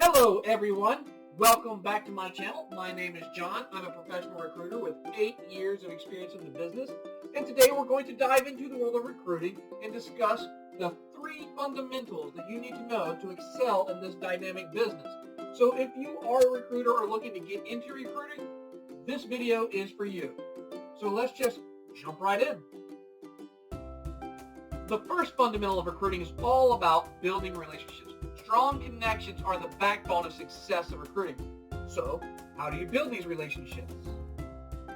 Hello everyone, welcome back to my channel. My name is John. I'm a professional recruiter with 8 years of experience in the business, and today we're going to dive into the world of recruiting and discuss the 3 fundamentals that you need to know to excel in this dynamic business. So if you are a recruiter or looking to get into recruiting, this video is for you. So let's just jump right in. The first fundamental of recruiting is all about building relationships. Strong connections are the backbone of success of recruiting. So, how do you build these relationships?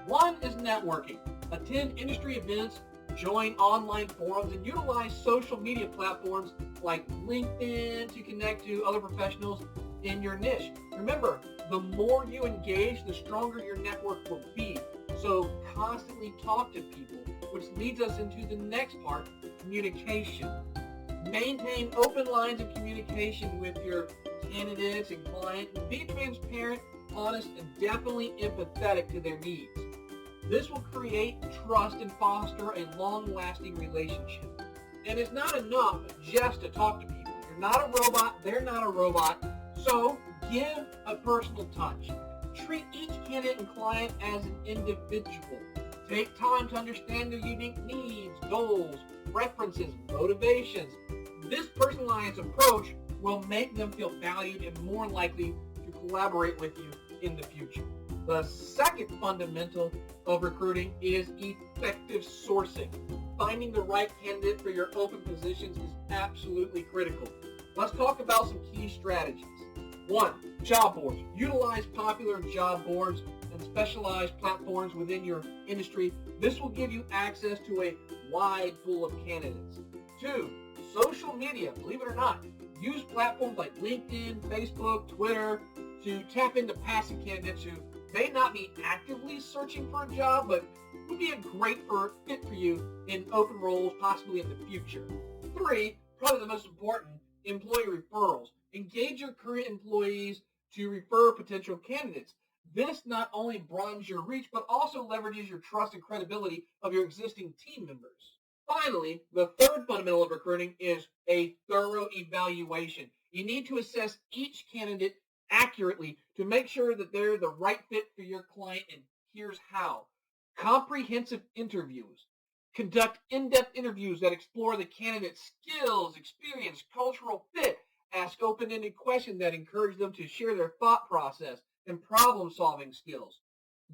1 is networking. Attend industry events, join online forums, and utilize social media platforms like LinkedIn to connect to other professionals in your niche. Remember, the more you engage, the stronger your network will be. So, constantly talk to people, which leads us into the next part, communication. Maintain open lines of communication with your candidates and clients. Be transparent, honest, and definitely empathetic to their needs. This will create trust and foster a long-lasting relationship. And it's not enough just to talk to people. You're not a robot. They're not a robot. So give a personal touch. Treat each candidate and client as an individual. Take time to understand their unique needs, goals, preferences, motivations. This personalized approach will make them feel valued and more likely to collaborate with you in the future. The second fundamental of recruiting is effective sourcing. Finding the right candidate for your open positions is absolutely critical. Let's talk about some key strategies. 1. Job boards. Utilize popular job boards and specialized platforms within your industry. This will give you access to a wide pool of candidates. 2. Social media, believe it or not. Use platforms like LinkedIn, Facebook, Twitter to tap into passive candidates who may not be actively searching for a job, but would be a great fit for you in open roles, possibly in the future. 3, probably the most important, employee referrals. Engage your current employees to refer potential candidates. This not only broadens your reach, but also leverages your trust and credibility of your existing team members. Finally, the third fundamental of recruiting is a thorough evaluation. You need to assess each candidate accurately to make sure that they're the right fit for your client, and here's how. Comprehensive interviews. Conduct in-depth interviews that explore the candidate's skills, experience, cultural fit. Ask open-ended questions that encourage them to share their thought process and problem-solving skills.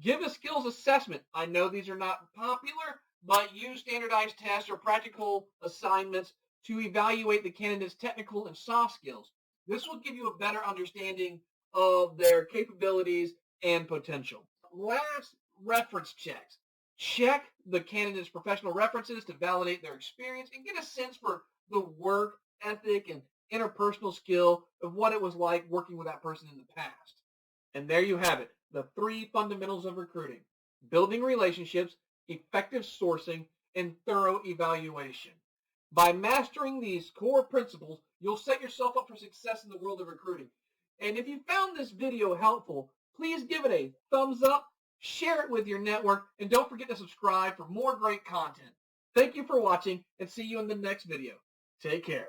Give a skills assessment. I know these are not popular, but use standardized tests or practical assignments to evaluate the candidate's technical and soft skills. This will give you a better understanding of their capabilities and potential. Last, reference checks. Check the candidate's professional references to validate their experience and get a sense for the work ethic and interpersonal skill of what it was like working with that person in the past. And there you have it, the 3 fundamentals of recruiting: building relationships, effective sourcing, and thorough evaluation. By mastering these core principles, you'll set yourself up for success in the world of recruiting. And if you found this video helpful, please give it a thumbs up, share it with your network, and don't forget to subscribe for more great content. Thank you for watching, and see you in the next video. Take care.